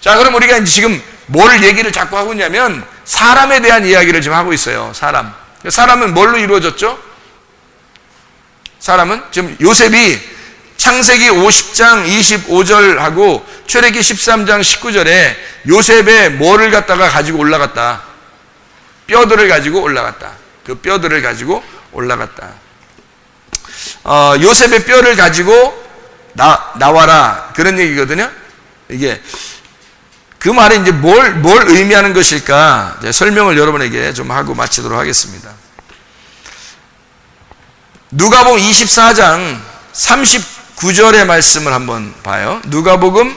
자, 그럼 우리가 이제 지금 뭘 얘기를 자꾸 하고 있냐면 사람에 대한 이야기를 지금 하고 있어요. 사람은 뭘로 이루어졌죠? 사람은 지금 요셉이 창세기 50장 25절하고 출애기 13장 19절에 요셉의 뭐를 갖다가 가지고 올라갔다? 뼈들을 가지고 올라갔다. 그 뼈들을 가지고 올라갔다. 요셉의 뼈를 가지고 나와라. 그런 얘기거든요. 이게 그 말이 이제 뭘 의미하는 것일까? 설명을 여러분에게 좀 하고 마치도록 하겠습니다. 누가복음 24장 39절의 말씀을 한번 봐요. 누가복음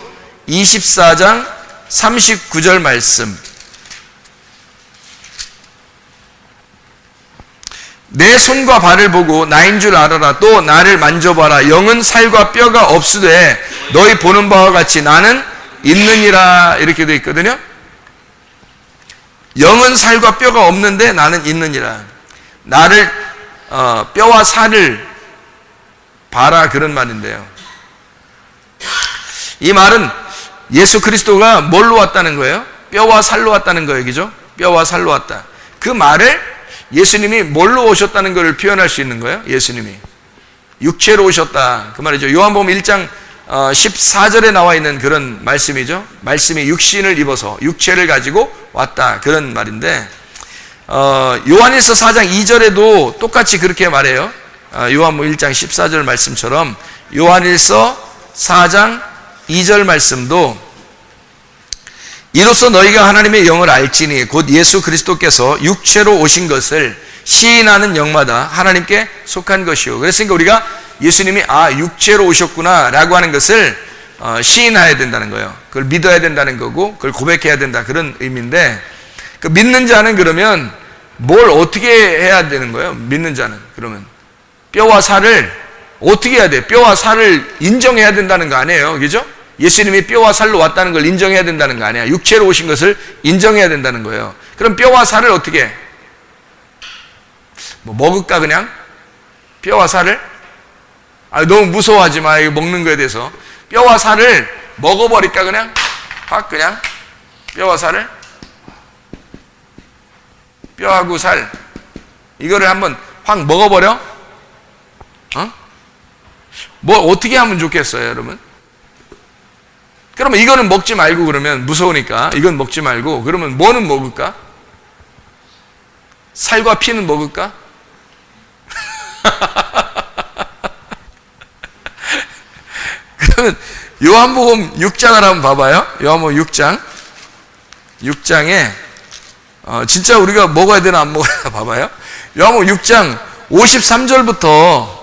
24장 39절 말씀. 내 손과 발을 보고 나인 줄 알아라. 또 나를 만져봐라. 영은 살과 뼈가 없으되 너희 보는 바와 같이 나는 있느니라. 이렇게 되어 있거든요. 영은 살과 뼈가 없는데 나는 있느니라. 나를 뼈와 살을 봐라, 그런 말인데요. 이 말은 예수 그리스도가 뭘로 왔다는 거예요? 뼈와 살로 왔다는 거예요. 그죠? 뼈와 살로 왔다. 그 말을 예수님이 뭘로 오셨다는 것을 표현할 수 있는 거예요. 예수님이 육체로 오셨다, 그 말이죠. 요한복음 1장 14절에 나와 있는 그런 말씀이죠. 말씀이 육신을 입어서 육체를 가지고 왔다, 그런 말인데, 요한일서 4장 2절에도 똑같이 그렇게 말해요. 요한복음 1장 14절 말씀처럼 요한일서 4장 2절 말씀도 이로써 너희가 하나님의 영을 알지니 곧 예수 그리스도께서 육체로 오신 것을 시인하는 영마다 하나님께 속한 것이요. 그랬으니까 우리가 예수님이 육체로 오셨구나 라고 하는 것을 시인해야 된다는 거예요. 그걸 믿어야 된다는 거고 그걸 고백해야 된다, 그런 의미인데, 그 믿는 자는 그러면 뭘 어떻게 해야 되는 거예요? 믿는 자는 그러면 뼈와 살을 어떻게 해야 돼? 뼈와 살을 인정해야 된다는 거 아니에요, 그죠? 예수님이 뼈와 살로 왔다는 걸 인정해야 된다는 거 아니야. 육체로 오신 것을 인정해야 된다는 거예요. 그럼 뼈와 살을 어떻게 해? 뭐 먹을까 그냥? 뼈와 살을? 너무 무서워하지 마, 이거 먹는 거에 대해서. 뼈와 살을 먹어버릴까 그냥? 확 그냥? 뼈와 살을? 뼈하고 살 이거를 한번 확 먹어버려? 뭐 어떻게 하면 좋겠어요, 여러분? 그러면 이거는 먹지 말고, 그러면 무서우니까 이건 먹지 말고, 그러면 뭐는 먹을까? 살과 피는 먹을까? 그러면 요한복음 6장을 한번 봐봐요. 요한복음 6장에 진짜 우리가 먹어야 되나 안 먹어야 되나 봐봐요. 요한복음 6장 53절부터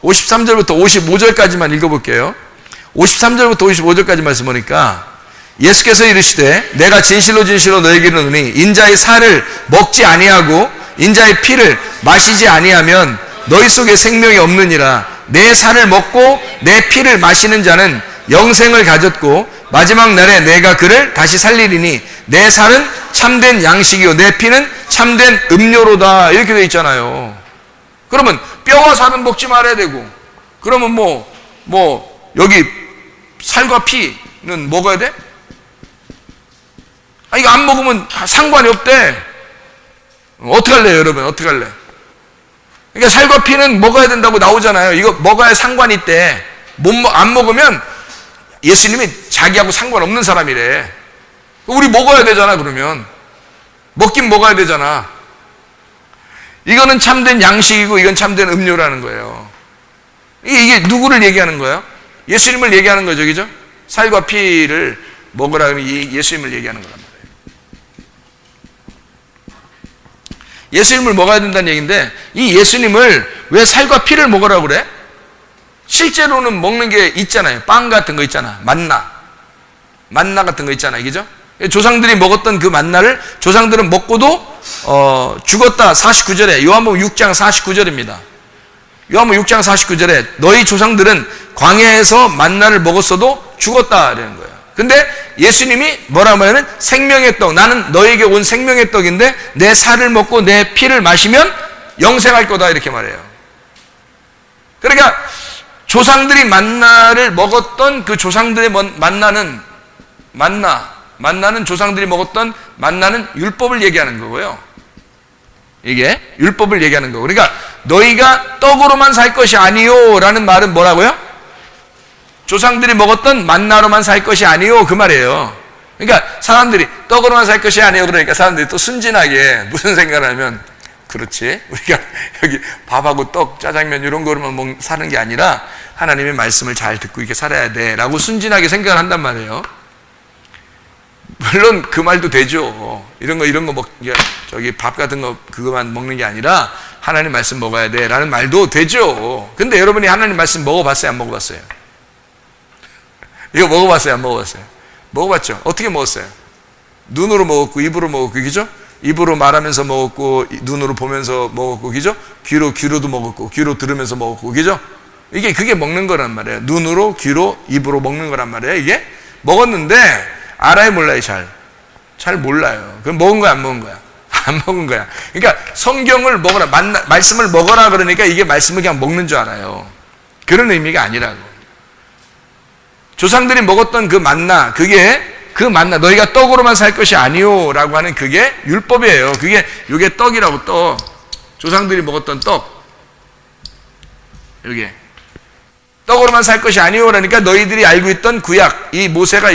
55절까지만 읽어볼게요. 53절부터 55절까지 말씀 보니까 예수께서 이르시되 내가 진실로 진실로 너에게 이르노니 인자의 살을 먹지 아니하고 인자의 피를 마시지 아니하면 너희 속에 생명이 없느니라. 내 살을 먹고 내 피를 마시는 자는 영생을 가졌고 마지막 날에 내가 그를 다시 살리리니 내 살은 참된 양식이요 내 피는 참된 음료로다. 이렇게 되어 있잖아요. 그러면 뼈와 살은 먹지 말아야 되고, 그러면 뭐 여기 살과 피는 먹어야 돼? 이거 안 먹으면 상관이 없대. 어떡할래요, 여러분? 어떡할래? 그러니까 살과 피는 먹어야 된다고 나오잖아요. 이거 먹어야 상관이 있대. 안 먹으면 예수님이 자기하고 상관없는 사람이래. 우리 먹어야 되잖아, 그러면. 먹긴 먹어야 되잖아. 이거는 참된 양식이고 이건 참된 음료라는 거예요. 이게 누구를 얘기하는 거예요? 예수님을 얘기하는 거죠, 그죠? 살과 피를 먹으라 그러면 예수님을 얘기하는 거란 말이에요. 예수님을 먹어야 된다는 얘기인데, 이 예수님을 왜 살과 피를 먹으라고 그래? 실제로는 먹는 게 있잖아요. 빵 같은 거 있잖아. 만나 같은 거 있잖아요, 그죠? 조상들이 먹었던 그 만나를 조상들은 먹고도 죽었다. 49절에 요한복음 6장 49절입니다. 요한복음 6장 49절에 너희 조상들은 광야에서 만나를 먹었어도 죽었다 이러는 거예요. 근데 예수님이 뭐라고 하냐면 생명의 떡, 나는 너에게 온 생명의 떡인데 내 살을 먹고 내 피를 마시면 영생할 거다, 이렇게 말해요. 그러니까 조상들이 만나를 먹었던 그 조상들의 만나는 만나는 조상들이 먹었던 만나는 율법을 얘기하는 거고요. 이게 율법을 얘기하는 거고. 그러니까 너희가 떡으로만 살 것이 아니요 라는 말은 뭐라고요? 조상들이 먹었던 만나로만 살 것이 아니요 그 말이에요. 그러니까 사람들이 떡으로만 살 것이 아니요 그러니까 사람들이 또 순진하게 무슨 생각을 하면, 그렇지, 우리가 여기 밥하고 떡, 짜장면 이런 거로만 사는 게 아니라 하나님의 말씀을 잘 듣고 이렇게 살아야 돼 라고 순진하게 생각을 한단 말이에요. 물론 그 말도 되죠. 이런 거 저기 밥 같은 거 그거만 먹는 게 아니라 하나님 말씀 먹어야 돼 라는 말도 되죠. 근데 여러분이 하나님 말씀 먹어봤어요, 안 먹어봤어요? 이거 먹어봤어요, 안 먹어봤어요? 먹어봤죠? 어떻게 먹었어요? 눈으로 먹었고 입으로 먹었고, 그죠? 입으로 말하면서 먹었고 눈으로 보면서 먹었고, 그죠? 귀로도 먹었고 귀로 들으면서 먹었고, 그죠? 그게 먹는 거란 말이에요. 눈으로, 귀로, 입으로 먹는 거란 말이에요. 이게 먹었는데 알아요, 몰라요? 잘 몰라요. 그럼 먹은 거야, 안 먹은 거야? 안 먹은 거야. 그러니까 성경을 먹어라, 말씀을 먹어라 그러니까 이게 말씀을 그냥 먹는 줄 알아요. 그런 의미가 아니라고. 조상들이 먹었던 그 만나, 너희가 떡으로만 살 것이 아니요 라고 하는 그게 율법이에요. 요게 떡이라고, 떡. 조상들이 먹었던 떡. 요게. 떡으로만 살 것이 아니요 라니까 너희들이 알고 있던 구약, 이 모세가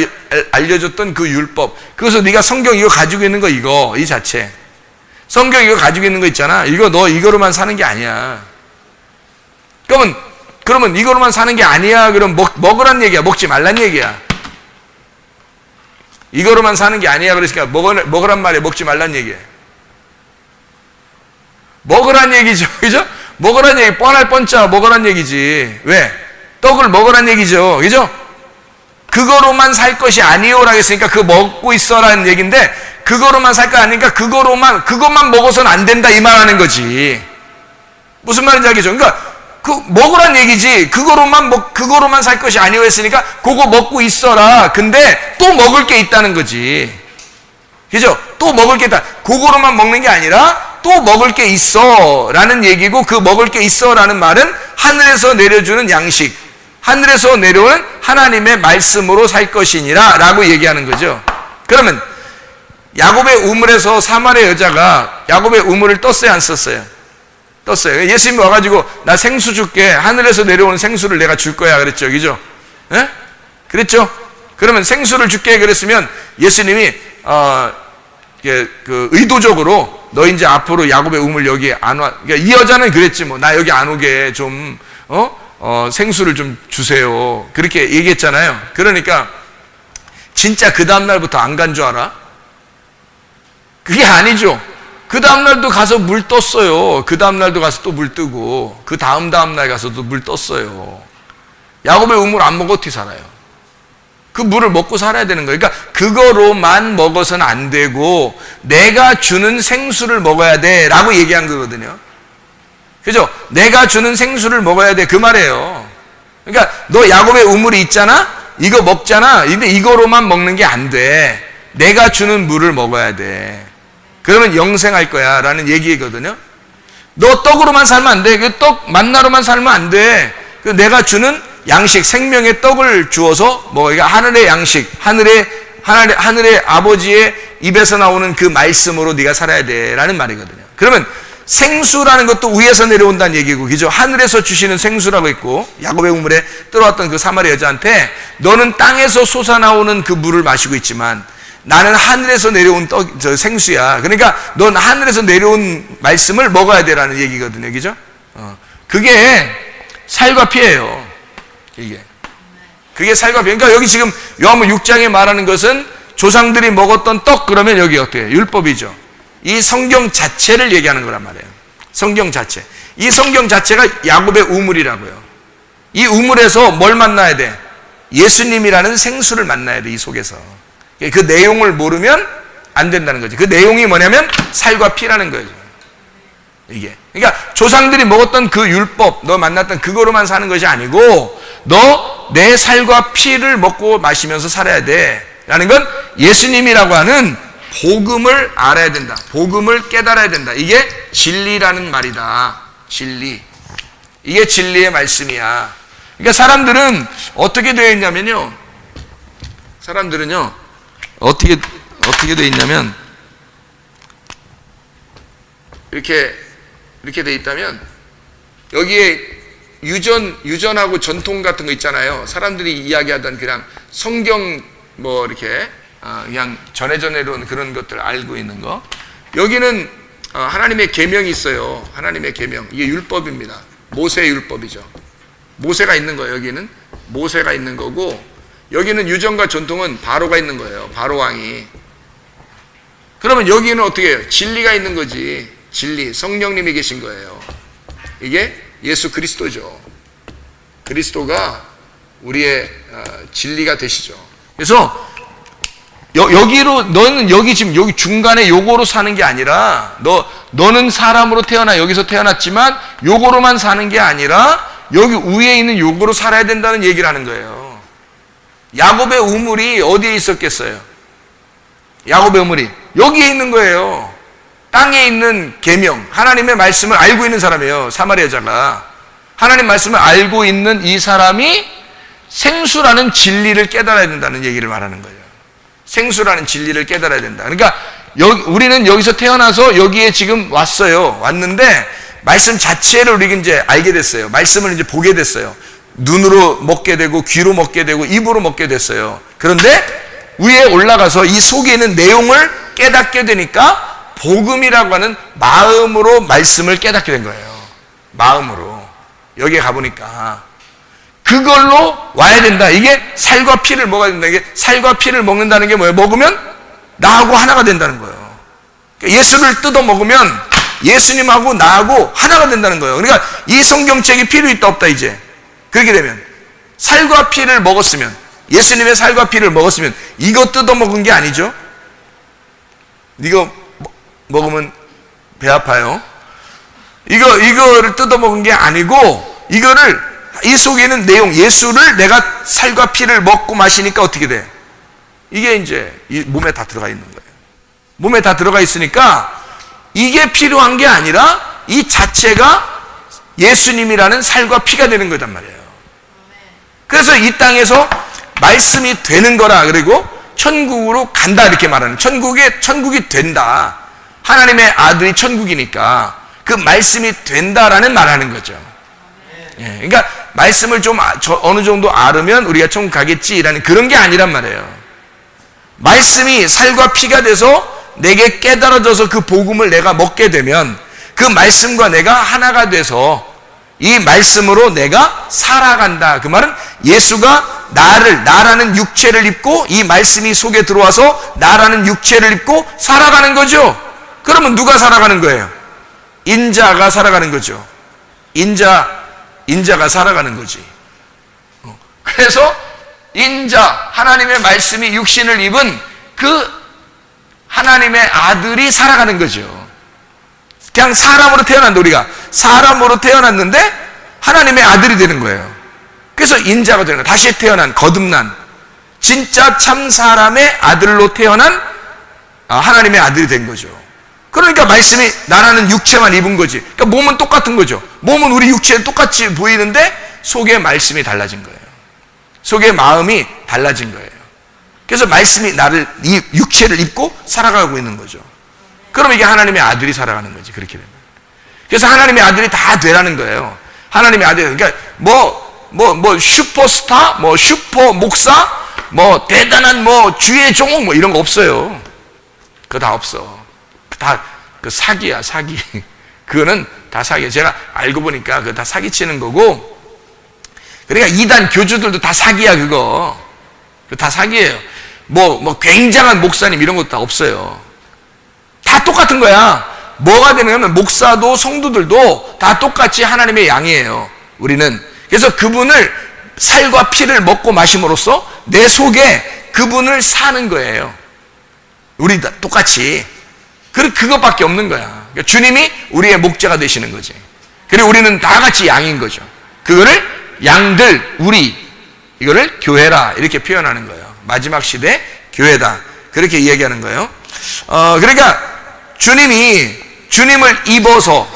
알려줬던 그 율법, 그래서 네가 성경 이거 가지고 있는 거, 이 자체 성경 이거 가지고 있는 거 있잖아, 너 이거로만 사는 게 아니야. 그러면 이거로만 사는 게 아니야 그럼 먹으란 얘기야, 먹지 말란 얘기야? 이거로만 사는 게 아니야 그러니까 먹으란 말이야, 먹지 말란 얘기야? 먹으란 얘기죠, 그죠? 먹으란 얘기, 뻔할 뻔짜 먹으란 얘기지. 왜? 떡을 먹으란 얘기죠, 그죠? 그거로만 살 것이 아니오라고 했으니까 그거 먹고 있어라는 얘기인데, 그거로만 살 거 아니니까 그것만 먹어서는 안 된다 이 말하는 거지. 무슨 말인지 알겠죠? 그러니까 먹으란 얘기지. 그거로만 살 것이 아니오 했으니까 그거 먹고 있어라. 근데 또 먹을 게 있다는 거지, 그죠? 또 먹을 게 있다. 그거로만 먹는 게 아니라 또 먹을 게 있어 라는 얘기고, 그 먹을 게 있어 라는 말은 하늘에서 내려주는 양식, 하늘에서 내려오는 하나님의 말씀으로 살 것이니라 라고 얘기하는 거죠. 그러면 야곱의 우물에서 사마리아 여자가 야곱의 우물을 떴어요, 안 썼어요? 떴어요. 예수님이 와가지고 나 생수 줄게, 하늘에서 내려오는 생수를 내가 줄 거야 그랬죠, 그죠? 예? 그랬죠? 그러면 생수를 줄게 그랬으면 예수님이 의도적으로 너 이제 앞으로 야곱의 우물 여기 안 와. 그러니까 이 여자는 그랬지, 나 여기 안 오게 좀 생수를 좀 주세요, 그렇게 얘기했잖아요. 그러니까 진짜 그 다음날부터 안 간 줄 알아? 그게 아니죠. 그 다음날도 가서 물 떴어요. 그 다음날도 가서 또 물 뜨고, 그 다음날 가서도 물 떴어요. 야곱의 우물 안 먹어 어떻게 살아요? 그 물을 먹고 살아야 되는 거예요. 그러니까 그거로만 먹어서는 안 되고 내가 주는 생수를 먹어야 돼 라고 얘기한 거거든요. 그죠? 내가 주는 생수를 먹어야 돼 그 말이에요. 그러니까 너 야곱의 우물이 있잖아, 이거 먹잖아, 근데 이거로만 먹는 게 안 돼. 내가 주는 물을 먹어야 돼. 그러면 영생할 거야 라는 얘기거든요. 너 떡으로만 살면 안 돼. 그 떡 만나로만 살면 안 돼. 내가 주는 양식, 생명의 떡을 주어서 하늘의 양식, 하늘의 아버지의 입에서 나오는 그 말씀으로 네가 살아야 돼 라는 말이거든요. 그러면 생수라는 것도 위에서 내려온다는 얘기고, 그죠? 하늘에서 주시는 생수라고 했고, 야곱의 우물에 들어왔던 그 사마리아 여자한테 너는 땅에서 솟아나오는 그 물을 마시고 있지만 나는 하늘에서 내려온 생수야. 그러니까 넌 하늘에서 내려온 말씀을 먹어야 되라는 얘기거든요, 그죠? 그게 살과 피예요. 그게 살과 피. 그러니까 여기 지금 요한복음 6장에 말하는 것은 조상들이 먹었던 떡, 그러면 여기 어때요? 율법이죠. 이 성경 자체를 얘기하는 거란 말이에요. 성경 자체. 이 성경 자체가 야곱의 우물이라고요. 이 우물에서 뭘 만나야 돼? 예수님이라는 생수를 만나야 돼, 이 속에서. 그 내용을 모르면 안 된다는 거지. 그 내용이 뭐냐면 살과 피라는 거죠. 이게. 그러니까 조상들이 먹었던 그 율법, 너 만났던 그거로만 사는 것이 아니고 너 내 살과 피를 먹고 마시면서 살아야 돼 라는 건 예수님이라고 하는 복음을 알아야 된다. 복음을 깨달아야 된다. 이게 진리라는 말이다. 진리. 이게 진리의 말씀이야. 그러니까 사람들은 어떻게 되어 있냐면요, 사람들은요 어떻게 돼 있냐면, 이렇게 돼 있다면, 여기에 유전하고 전통 같은 거 있잖아요. 사람들이 이야기하던 그냥 성경 뭐 이렇게 그냥 전해전해로는 그런 것들 알고 있는 거. 여기는 하나님의 계명이 있어요. 하나님의 계명. 이게 율법입니다. 모세의 율법이죠. 모세가 있는 거예요. 여기는 모세가 있는 거고, 여기는 유전과 전통은 바로가 있는 거예요. 바로 왕이. 그러면 여기는 어떻게 해요? 진리가 있는 거지. 진리, 성령님이 계신 거예요. 이게 예수 그리스도죠. 그리스도가 우리의 진리가 되시죠. 그래서 여기로, 너는 여기 지금 여기 중간에 요거로 사는 게 아니라, 너는 사람으로 태어나 여기서 태어났지만 요거로만 사는 게 아니라 여기 위에 있는 요거로 살아야 된다는 얘기를 하는 거예요. 야곱의 우물이 어디에 있었겠어요? 야곱의 우물이 여기에 있는 거예요. 땅에 있는 계명, 하나님의 말씀을 알고 있는 사람이에요. 사마리아 여자가 하나님 말씀을 알고 있는 이 사람이 생수라는 진리를 깨달아야 된다는 얘기를 말하는 거예요. 생수라는 진리를 깨달아야 된다. 그러니까 우리는 여기서 태어나서 여기에 지금 왔는데 말씀 자체를 우리가 이제 알게 됐어요. 말씀을 이제 보게 됐어요. 눈으로 먹게 되고 귀로 먹게 되고 입으로 먹게 됐어요. 그런데 위에 올라가서 이 속에 있는 내용을 깨닫게 되니까 복음이라고 하는 마음으로 말씀을 깨닫게 된 거예요. 마음으로. 여기에 가보니까 그걸로 와야 된다. 이게 살과 피를 먹어야 된다. 이게 살과 피를 먹는다는 게 뭐예요? 먹으면 나하고 하나가 된다는 거예요. 예수를 뜯어 먹으면 예수님하고 나하고 하나가 된다는 거예요. 그러니까 이 성경책이 필요 있다 없다 이제. 그렇게 되면 살과 피를 먹었으면, 예수님의 살과 피를 먹었으면 이거 뜯어 먹은 게 아니죠. 이거 먹으면 배 아파요. 이거를 뜯어 먹은 게 아니고, 이거를 이 속에 있는 내용, 예수를 내가 살과 피를 먹고 마시니까 어떻게 돼? 이게 이제 이 몸에 다 들어가 있는 거예요. 몸에 다 들어가 있으니까 이게 필요한 게 아니라 이 자체가 예수님이라는 살과 피가 되는 거단 말이에요. 그래서 이 땅에서 말씀이 되는 거라, 그리고 천국으로 간다 이렇게 말하는, 천국이 된다. 하나님의 아들이 천국이니까 그 말씀이 된다라는 말하는 거죠. 예, 그러니까 말씀을 좀 어느 정도 알으면 우리가 천국 가겠지라는 그런 게 아니란 말이에요. 말씀이 살과 피가 돼서 내게 깨달아져서 그 복음을 내가 먹게 되면 그 말씀과 내가 하나가 돼서 이 말씀으로 내가 살아간다. 그 말은 예수가 나라는 육체를 입고 이 말씀이 속에 들어와서 나라는 육체를 입고 살아가는 거죠. 그러면 누가 살아가는 거예요? 인자가 살아가는 거죠. 인자가 살아가는 거지. 그래서 하나님의 말씀이 육신을 입은 그 하나님의 아들이 살아가는 거죠. 그냥 사람으로 태어났는데, 우리가 사람으로 태어났는데 하나님의 아들이 되는 거예요. 그래서 인자가 되는 거예요. 다시 태어난, 거듭난 진짜 참 사람의 아들로 태어난 하나님의 아들이 된 거죠. 그러니까 말씀이 나라는 육체만 입은 거지. 그러니까 몸은 똑같은 거죠. 몸은 우리 육체에 똑같이 보이는데 속에 말씀이 달라진 거예요. 속에 마음이 달라진 거예요. 그래서 말씀이 나를, 이 육체를 입고 살아가고 있는 거죠. 그럼 이게 하나님의 아들이 살아가는 거지. 그렇게 되면. 그래서 하나님의 아들이 다 되라는 거예요. 하나님의 아들. 그러니까 슈퍼스타, 슈퍼 목사, 대단한 주의 종목 이런 거 없어요. 그거 다 없어. 다 그 사기야, 사기. 그거는 다 사기야. 제가 알고 보니까 그거 다 사기치는 거고, 그러니까 이단 교주들도 다 사기야, 그거. 그거 다 사기예요. 굉장한 목사님 이런 것도 다 없어요. 다 똑같은 거야. 뭐가 되냐면 목사도 성도들도 다 똑같이 하나님의 양이에요. 우리는. 그래서 그분을 살과 피를 먹고 마심으로써 내 속에 그분을 사는 거예요. 우리 다 똑같이. 그것밖에 없는 거야. 그러니까 주님이 우리의 목자가 되시는 거지. 그리고 우리는 다 같이 양인 거죠. 그거를 양들, 이거를 교회라 이렇게 표현하는 거예요. 마지막 시대 교회다. 그렇게 이야기하는 거예요. 그러니까 주님을 입어서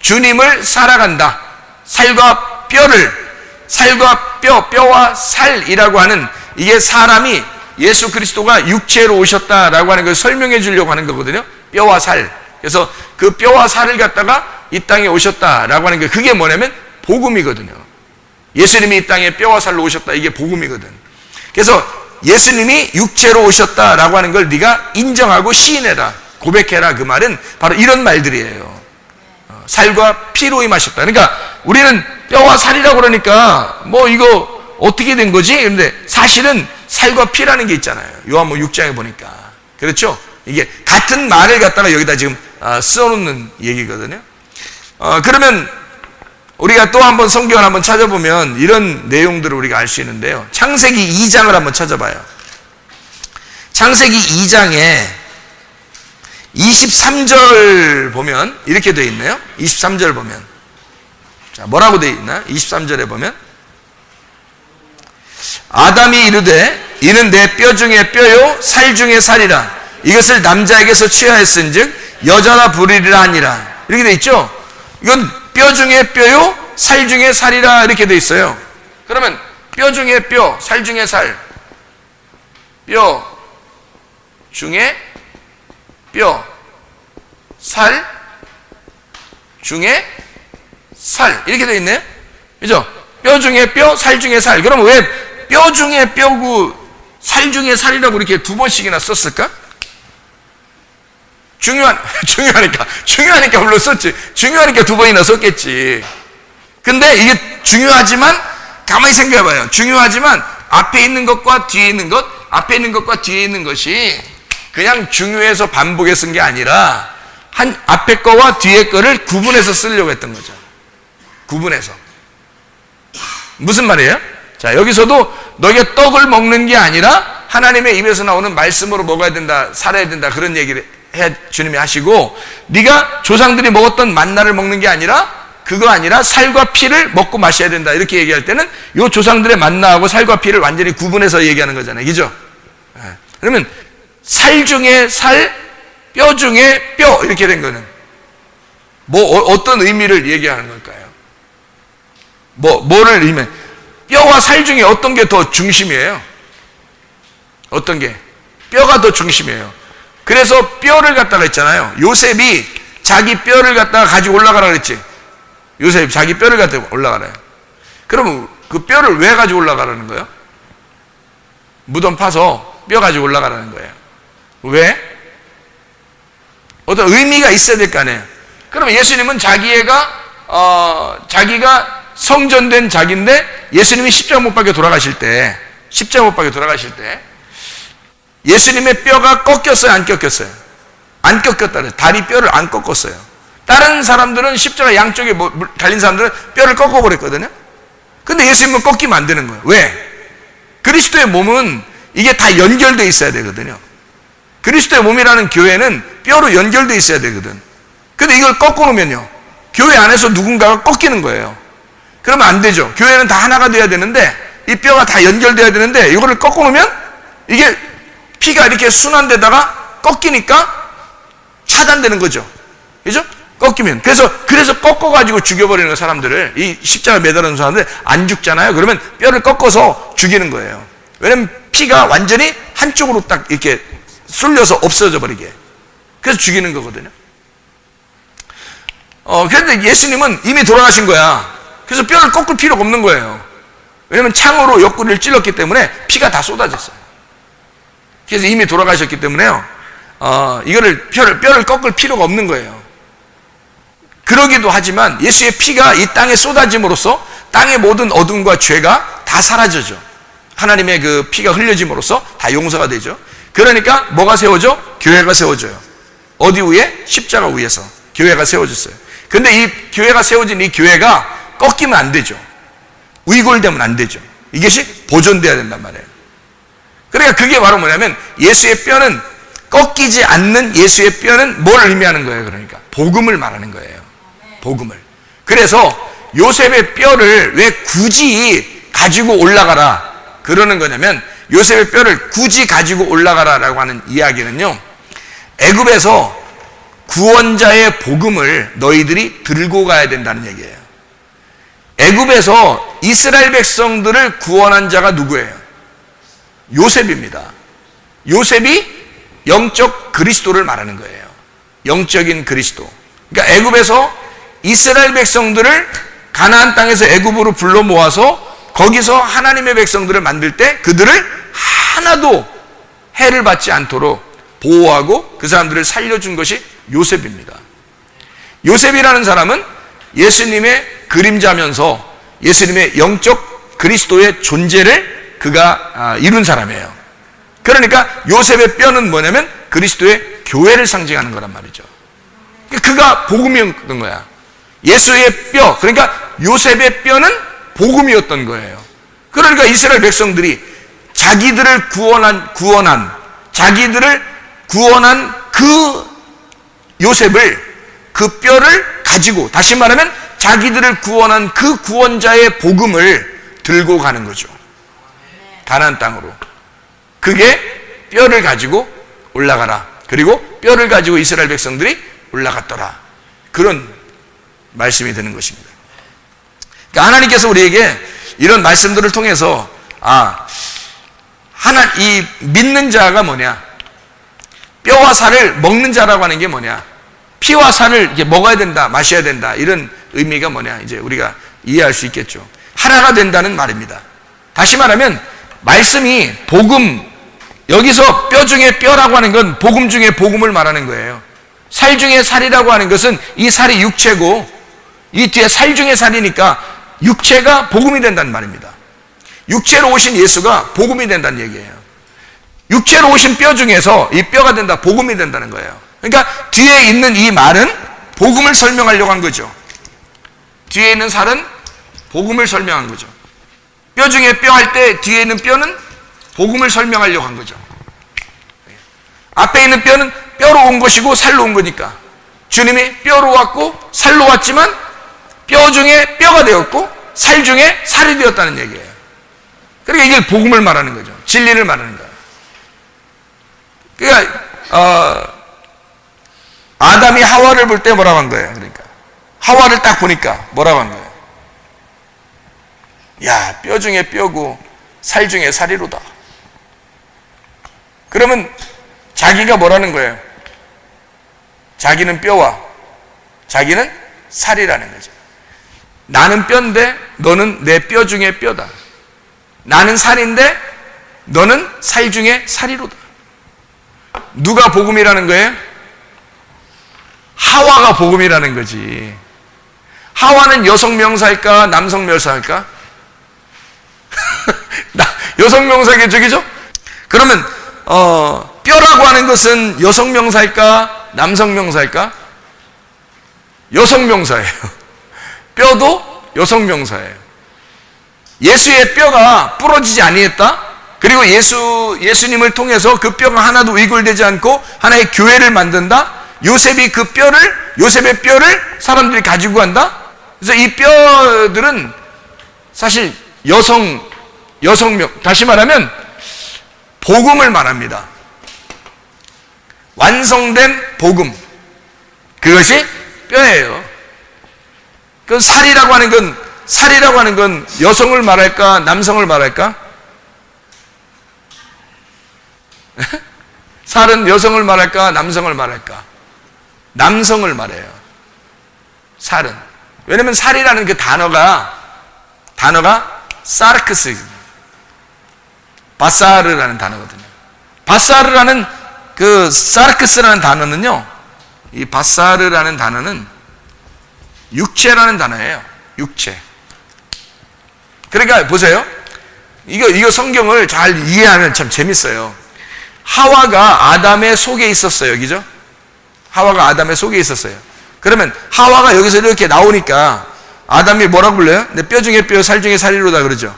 주님을 살아간다. 살과 뼈와 살이라고 하는, 이게 사람이 예수 그리스도가 육체로 오셨다라고 하는 걸 설명해 주려고 하는 거거든요. 뼈와 살. 그래서 그 뼈와 살을 갖다가 이 땅에 오셨다라고 하는 게 그게 뭐냐면 복음이거든요. 예수님이 이 땅에 뼈와 살로 오셨다. 이게 복음이거든. 그래서 예수님이 육체로 오셨다라고 하는 걸 네가 인정하고 시인해라. 고백해라. 그 말은 바로 이런 말들이에요. 살과 피로 임하셨다. 그러니까 우리는 뼈와 살이라고 그러니까 뭐 이거 어떻게 된 거지? 그런데 사실은 살과 피라는 게 있잖아요. 요한복음 6장에 보니까. 그렇죠? 이게 같은 말을 갖다가 여기다 지금 써놓는 얘기거든요. 그러면 우리가 또 한번 성경을 한번 찾아보면 이런 내용들을 우리가 알 수 있는데요. 창세기 2장을 한번 찾아봐요. 창세기 2장에 23절 보면 이렇게 되어 있네요. 23절 보면 자 뭐라고 되어 있나? 23절에 보면 아담이 이르되 이는 내 뼈 중에 뼈요 살 중에 살이라 이것을 남자에게서 취하였은즉 여자라 부르리라 하니라. 이렇게 되어 있죠. 이건 뼈 중에 뼈요 살 중에 살이라 이렇게 되어 있어요. 그러면 뼈 중에 뼈, 살 중에 살, 뼈 중에 뼈, 살 중에 살 이렇게 되어 있네요. 그죠? 뼈 중에 뼈, 살 중에 살. 그럼 왜 뼈 중에 뼈고 살 중에 살이라고 이렇게 두 번씩이나 썼을까? 중요하니까 물론 썼지. 중요하니까 두 번이나 썼겠지. 근데 이게 중요하지만 가만히 생각해봐요. 중요하지만 앞에 있는 것과 뒤에 있는 것, 앞에 있는 것과 뒤에 있는 것이 그냥 중요해서 반복해 쓴 게 아니라 한 앞에 거와 뒤에 거를 구분해서 쓰려고 했던 거죠. 구분해서. 무슨 말이에요? 자, 여기서도 너희가 떡을 먹는 게 아니라 하나님의 입에서 나오는 말씀으로 먹어야 된다, 살아야 된다 그런 얘기를 주님이 하시고 네가 조상들이 먹었던 만나를 먹는 게 아니라 그거 아니라 살과 피를 먹고 마셔야 된다 이렇게 얘기할 때는 요 조상들의 만나하고 살과 피를 완전히 구분해서 얘기하는 거잖아요. 그죠? 그러면 살 중에 살, 뼈 중에 뼈 이렇게 된 거는 뭐 어떤 의미를 얘기하는 걸까요? 뭐를 의미해? 뼈와 살 중에 어떤 게 더 중심이에요? 어떤 게? 뼈가 더 중심이에요. 그래서 뼈를 갖다가 했잖아요. 요셉이 자기 뼈를 갖다가 가지고 올라가라 그랬지. 요셉이 자기 뼈를 갖다가 올라가래요. 그러면 그 뼈를 왜 가지고 올라가라는 거예요? 무덤 파서 뼈 가지고 올라가라는 거예요. 왜? 어떤 의미가 있어야 될 거 아니에요. 그러면 예수님은 자기가 성전된 자기인데 예수님이 십자가 못 박혀 돌아가실 때 예수님의 뼈가 꺾였어요? 안 꺾였어요? 안 꺾였다 그래요. 다리 뼈를 안 꺾었어요. 다른 사람들은 십자가 양쪽에 달린 사람들은 뼈를 꺾어버렸거든요. 근데 예수님은 꺾이면 안 되는 거예요. 왜? 그리스도의 몸은 이게 다 연결되어 있어야 되거든요. 그리스도의 몸이라는 교회는 뼈로 연결되어 있어야 되거든. 근데 이걸 꺾어놓으면요, 교회 안에서 누군가가 꺾이는 거예요. 그러면 안 되죠. 교회는 다 하나가 돼야 되는데 이 뼈가 다 연결돼야 되는데 이거를 꺾어놓으면 이게 피가 이렇게 순환되다가 꺾이니까 차단되는 거죠. 그죠? 꺾이면. 그래서 꺾어가지고 죽여버리는 거예요, 사람들을. 이 십자가 매달은 사람들 안 죽잖아요. 그러면 뼈를 꺾어서 죽이는 거예요. 왜냐면 피가 완전히 한쪽으로 딱 이렇게 쏠려서 없어져 버리게. 그래서 죽이는 거거든요. 그런데 예수님은 이미 돌아가신 거야. 그래서 뼈를 꺾을 필요가 없는 거예요. 왜냐면 창으로 옆구리를 찔렀기 때문에 피가 다 쏟아졌어요. 그래서 이미 돌아가셨기 때문에요. 이거를 뼈를 꺾을 필요가 없는 거예요. 그러기도 하지만 예수의 피가 이 땅에 쏟아짐으로써 땅의 모든 어둠과 죄가 다 사라져죠. 하나님의 그 피가 흘려짐으로써 다 용서가 되죠. 그러니까 뭐가 세워져? 교회가 세워져요. 어디 위에? 십자가 위에서 교회가 세워졌어요. 근데 이 교회가 세워진 이 교회가 꺾이면 안 되죠. 위골되면 안 되죠. 이것이 보존돼야 된단 말이에요. 그러니까 그게 바로 뭐냐면 예수의 뼈는 꺾이지 않는 예수의 뼈는 뭘 의미하는 거예요? 그러니까 복음을 말하는 거예요. 복음을. 그래서 요셉의 뼈를 왜 굳이 가지고 올라가라 그러는 거냐면 요셉의 뼈를 굳이 가지고 올라가라라고 하는 이야기는요, 애굽에서 구원자의 복음을 너희들이 들고 가야 된다는 얘기예요. 애굽에서 이스라엘 백성들을 구원한 자가 누구예요? 요셉입니다. 요셉이 영적 그리스도를 말하는 거예요. 영적인 그리스도. 그러니까 애굽에서 이스라엘 백성들을 가나안 땅에서 애굽으로 불러 모아서 거기서 하나님의 백성들을 만들 때 그들을 하나도 해를 받지 않도록 보호하고 그 사람들을 살려준 것이 요셉입니다. 요셉이라는 사람은 예수님의 그림자면서 예수님의 영적 그리스도의 존재를 그가 이룬 사람이에요. 그러니까 요셉의 뼈는 뭐냐면 그리스도의 교회를 상징하는 거란 말이죠. 그가 복음이었던 거야. 예수의 뼈, 그러니까 요셉의 뼈는 복음이었던 거예요. 그러니까 이스라엘 백성들이 자기들을 자기들을 구원한 그 요셉을, 그 뼈를 가지고, 다시 말하면 자기들을 구원한 그 구원자의 복음을 들고 가는 거죠. 가나안 땅으로. 그게 뼈를 가지고 올라가라. 그리고 뼈를 가지고 이스라엘 백성들이 올라갔더라. 그런 말씀이 되는 것입니다. 그러니까 하나님께서 우리에게 이런 말씀들을 통해서 이 믿는 자가 뭐냐? 뼈와 살을 먹는 자라고 하는 게 뭐냐? 피와 살을 이렇게 먹어야 된다, 마셔야 된다. 이런 의미가 뭐냐? 이제 우리가 이해할 수 있겠죠. 하나가 된다는 말입니다. 다시 말하면 말씀이 복음, 여기서 뼈 중에 뼈라고 하는 건 복음 중에 복음을 말하는 거예요. 살 중에 살이라고 하는 것은 이 살이 육체고 이 뒤에 살 중에 살이니까 육체가 복음이 된다는 말입니다. 육체로 오신 예수가 복음이 된다는 얘기예요. 육체로 오신 뼈 중에서 이 뼈가 된다, 복음이 된다는 거예요. 그러니까 뒤에 있는 이 말은 복음을 설명하려고 한 거죠. 뒤에 있는 살은 복음을 설명한 거죠. 뼈 중에 뼈 할 때 뒤에 있는 뼈는 복음을 설명하려고 한 거죠. 앞에 있는 뼈는 뼈로 온 것이고 살로 온 거니까 주님이 뼈로 왔고 살로 왔지만 뼈 중에 뼈가 되었고 살 중에 살이 되었다는 얘기예요. 그러니까 이게 복음을 말하는 거죠. 진리를 말하는 거예요. 그러니까 아담이 하와를 볼 때 뭐라고 한 거예요? 그러니까 하와를 딱 보니까 뭐라고 한 거예요? 야, 뼈 중에 뼈고 살 중에 살이로다. 그러면 자기가 뭐라는 거예요? 자기는 뼈와 자기는 살이라는 거죠. 나는 뼈인데 너는 내 뼈 중에 뼈다. 나는 살인데 너는 살 중에 살이로다. 누가 복음이라는 거예요? 하와가 복음이라는 거지. 하와는 여성 명사일까 남성 명사일까? 여성 명사겠죠, 그죠? 그러면 뼈라고 하는 것은 여성 명사일까 남성 명사일까? 여성 명사예요. 뼈도 여성 명사예요. 예수의 뼈가 부러지지 아니했다. 그리고 예수님을 통해서 그 뼈가 하나도 위골되지 않고 하나의 교회를 만든다. 요셉의 뼈를 사람들이 가지고 간다. 그래서 이 뼈들은 사실 다시 말하면 복음을 말합니다. 완성된 복음. 그것이 뼈예요. 그 살이라고 하는 건 여성을 말할까 남성을 말할까? 살은 여성을 말할까 남성을 말할까? 남성을 말해요. 살은. 왜냐면 살이라는 그 단어가 사르크스, 바사르라는 단어거든요. 바사르라는 그 사르크스라는 단어는요, 이 바사르라는 단어는 육체라는 단어예요. 육체. 그러니까 보세요. 이거 성경을 잘 이해하면 참 재밌어요. 하와가 아담의 속에 있었어요. 그죠? 하와가 아담의 속에 있었어요. 그러면 하와가 여기서 이렇게 나오니까 아담이 뭐라고 불러요? 내 뼈 중에 뼈, 살 중에 살이로다 그러죠.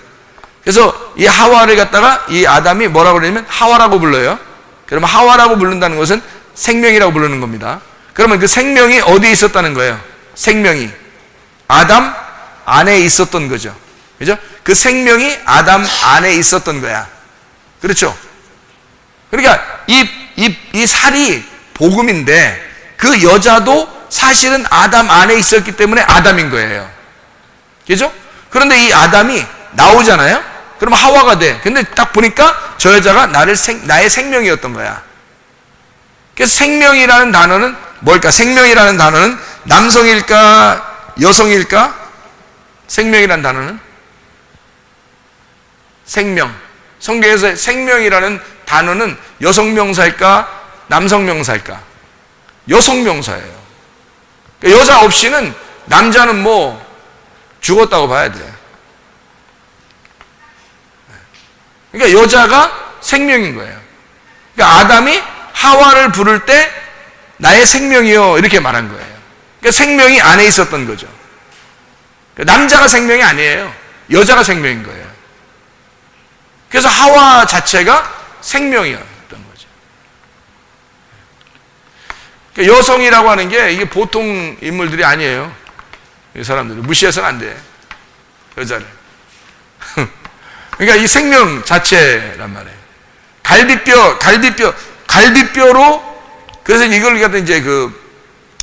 그래서 이 하와를 갖다가 이 아담이 뭐라고 그러냐면 하와라고 불러요. 그러면 하와라고 부른다는 것은 생명이라고 부르는 겁니다. 그러면 그 생명이 어디에 있었다는 거예요? 생명이 아담 안에 있었던 거죠. 그죠? 그 생명이 아담 안에 있었던 거야. 그렇죠? 그러니까 이 살이 복음인데 그 여자도 사실은 아담 안에 있었기 때문에 아담인 거예요. 그죠? 그런데 이 아담이 나오잖아요? 그럼 하와가 돼. 근데 딱 보니까 저 여자가 나의 생명이었던 거야. 그래서 생명이라는 단어는 뭘까? 생명이라는 단어는 남성일까? 여성일까? 생명이라는 단어는? 생명. 성경에서 생명이라는 단어는 여성명사일까? 남성명사일까? 여성명사예요. 그러니까 여자 없이는 남자는 뭐 죽었다고 봐야 돼. 그러니까 여자가 생명인 거예요. 그러니까 아담이 하와를 부를 때 나의 생명이요 이렇게 말한 거예요. 그러니까 생명이 안에 있었던 거죠. 그러니까 남자가 생명이 아니에요. 여자가 생명인 거예요. 그래서 하와 자체가 생명이었던 거죠. 그러니까 여성이라고 하는 게 이게 보통 인물들이 아니에요. 이 사람들은 무시해서는 안 돼. 여자를. 그러니까 이 생명 자체란 말이에요. 갈비뼈로, 그래서 이걸 갖다 이제 그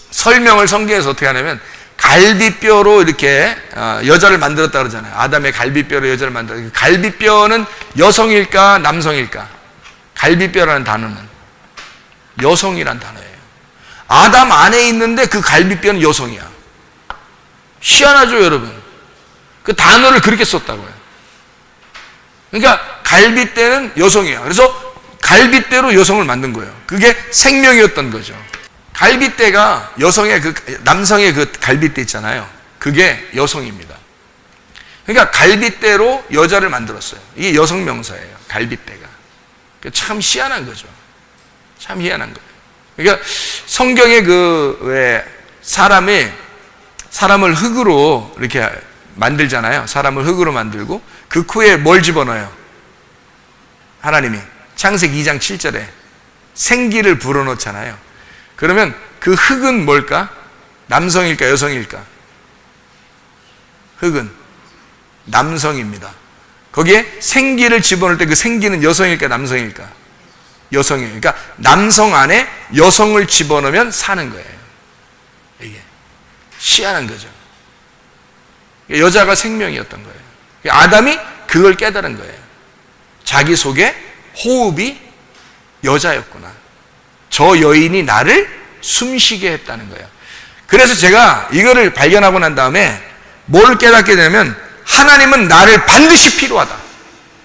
설명을 성경에서 어떻게 하냐면, 갈비뼈로 이렇게 여자를 만들었다 그러잖아요. 아담의 갈비뼈로 여자를 만들었다. 갈비뼈는 여성일까, 남성일까? 갈비뼈라는 단어는 여성이란 단어예요. 아담 안에 있는데 그 갈비뼈는 여성이야. 희한하죠, 여러분? 그 단어를 그렇게 썼다고요. 그러니까 갈비뼈는 여성이야. 그래서 갈비뼈로 여성을 만든 거예요. 그게 생명이었던 거죠. 갈비뼈가 남성의 그 갈비뼈 있잖아요. 그게 여성입니다. 그러니까 갈비뼈로 여자를 만들었어요. 이게 여성 명사예요. 갈비뼈가. 참 희한한 거죠. 참 희한한 거예요. 그러니까 성경에 왜 사람을 흙으로 이렇게 만들잖아요. 사람을 흙으로 만들고 그 코에 뭘 집어넣어요? 하나님이 창세기 2장 7절에 생기를 불어넣잖아요. 그러면 그 흙은 뭘까? 남성일까? 여성일까? 흙은 남성입니다. 거기에 생기를 집어넣을 때 그 생기는 여성일까? 남성일까? 여성이에요. 그러니까 남성 안에 여성을 집어넣으면 사는 거예요. 이게 희한한 거죠. 여자가 생명이었던 거예요. 아담이 그걸 깨달은 거예요. 자기 속에 호흡이 여자였구나. 저 여인이 나를 숨쉬게 했다는 거예요. 그래서 제가 이거를 발견하고 난 다음에 뭘 깨닫게 되냐면, 하나님은 나를 반드시 필요하다.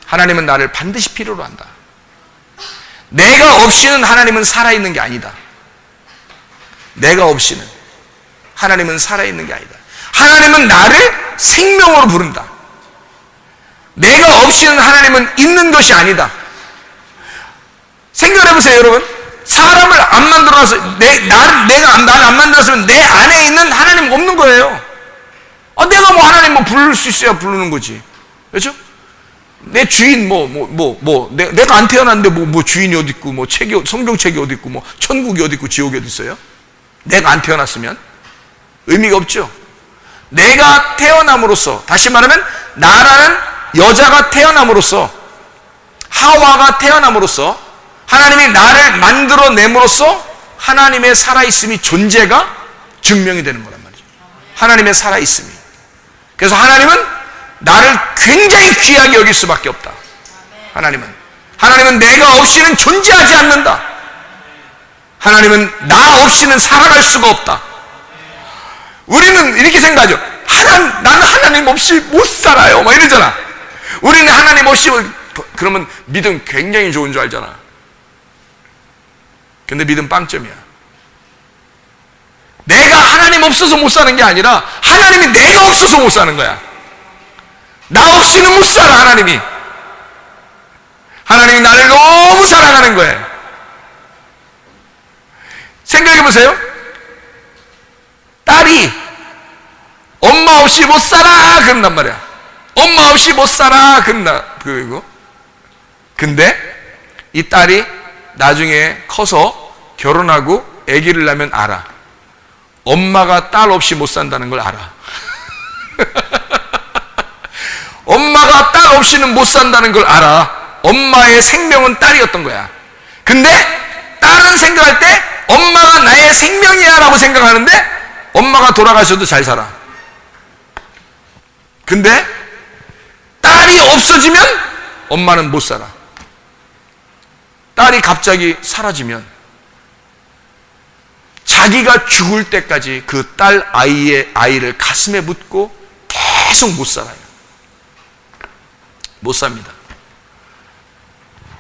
하나님은 나를 반드시 필요로 한다. 내가 없이는 하나님은 살아있는 게 아니다. 내가 없이는 하나님은 살아있는 게 아니다. 하나님은 나를 생명으로 부른다. 내가 없이는 하나님은 있는 것이 아니다. 생각해보세요, 여러분. 사람을 안 만들어서, 나를 안 만들었으면 내 안에 있는 하나님 없는 거예요. 내가 뭐 하나님 부를 수 있어야 부르는 거지. 그렇죠? 내 주인 내가 안 태어났는데 주인이 어디 있고, 성경책이 어디 있고, 천국이 어디 있고, 지옥이 어디 있어요? 내가 안 태어났으면 의미가 없죠. 내가 태어남으로써, 다시 말하면 나라는 여자가 태어남으로써, 하와가 태어남으로써, 하나님이 나를 만들어냄으로써 하나님의 살아있음이, 존재가 증명이 되는 거란 말이죠. 하나님의 살아있음이. 그래서 하나님은 나를 굉장히 귀하게 여길 수밖에 없다. 하나님은 내가 없이는 존재하지 않는다. 하나님은 나 없이는 살아갈 수가 없다. 우리는 이렇게 생각하죠. 나는 하나님 없이 못 살아요. 이러잖아. 우리는 하나님 없이, 그러면 믿음 굉장히 좋은 줄 알잖아. 근데 믿음 빵점이야. 내가 하나님 없어서 못 사는 게 아니라 하나님이 내가 없어서 못 사는 거야. 나 없이는 못 살아. 하나님이 나를 너무 사랑하는 거예요. 생각해 보세요. 딸이 엄마 없이 못 살아 그런단 말이야. 엄마 없이 못 살아 그리고 근데 이 딸이 나중에 커서 결혼하고 아기를 낳으면 알아. 엄마가 딸 없이 못 산다는 걸 알아. 엄마가 딸 없이는 못 산다는 걸 알아. 엄마의 생명은 딸이었던 거야. 근데 딸은 생각할 때 엄마가 나의 생명이야 라고 생각하는데 엄마가 돌아가셔도 잘 살아. 근데 딸이 없어지면 엄마는 못 살아. 딸이 갑자기 사라지면 자기가 죽을 때까지 그 딸 아이를 가슴에 묻고 계속 못 살아요. 못 삽니다.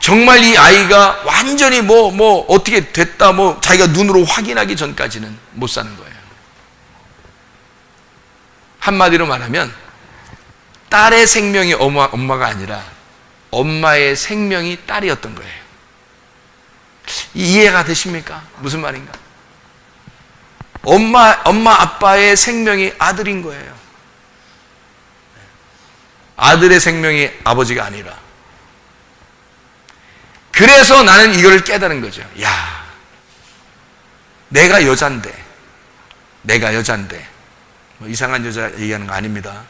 정말 이 아이가 완전히 어떻게 됐다, 자기가 눈으로 확인하기 전까지는 못 사는 거예요. 한마디로 말하면, 딸의 생명이 엄마가 아니라 엄마의 생명이 딸이었던 거예요. 이해가 되십니까? 무슨 말인가? 엄마, 아빠의 생명이 아들인 거예요. 아들의 생명이 아버지가 아니라. 그래서 나는 이걸 깨달은 거죠. 야, 내가 여잔데 이상한 여자 얘기하는 거 아닙니다.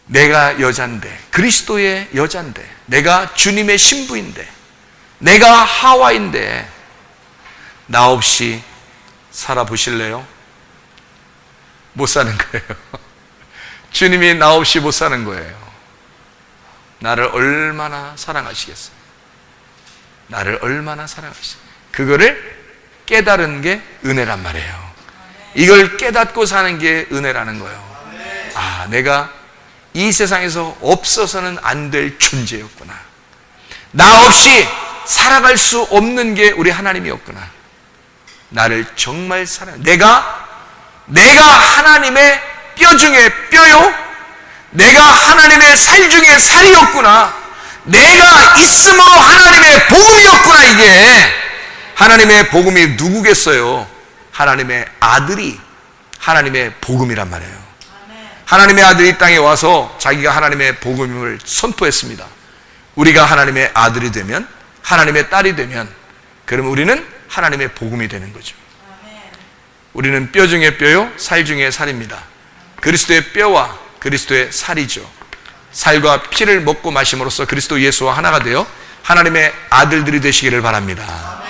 내가 여잔데, 그리스도의 여잔데, 내가 주님의 신부인데, 내가 하와인데, 나 없이 살아보실래요? 못 사는 거예요. 주님이 나 없이 못 사는 거예요. 나를 얼마나 사랑하시겠어요? 나를 얼마나 사랑하시겠어요? 그거를 깨달은 게 은혜란 말이에요. 이걸 깨닫고 사는 게 은혜라는 거예요. 아, 내가 이 세상에서 없어서는 안 될 존재였구나. 나 없이 살아갈 수 없는 게 우리 하나님이었구나. 나를 정말 사랑. 내가 하나님의 뼈 중에 뼈요. 내가 하나님의 살 중에 살이었구나. 내가 있음으로 하나님의 복음이었구나. 이게 하나님의 복음이 누구겠어요? 하나님의 아들이 하나님의 복음이란 말이에요. 하나님의 아들이 이 땅에 와서 자기가 하나님의 복음을 선포했습니다. 우리가 하나님의 아들이 되면, 하나님의 딸이 되면, 그럼 우리는 하나님의 복음이 되는 거죠. 우리는 뼈 중에 뼈요, 살 중에 살입니다. 그리스도의 뼈와 그리스도의 살이죠. 살과 피를 먹고 마심으로써 그리스도 예수와 하나가 되어 하나님의 아들들이 되시기를 바랍니다.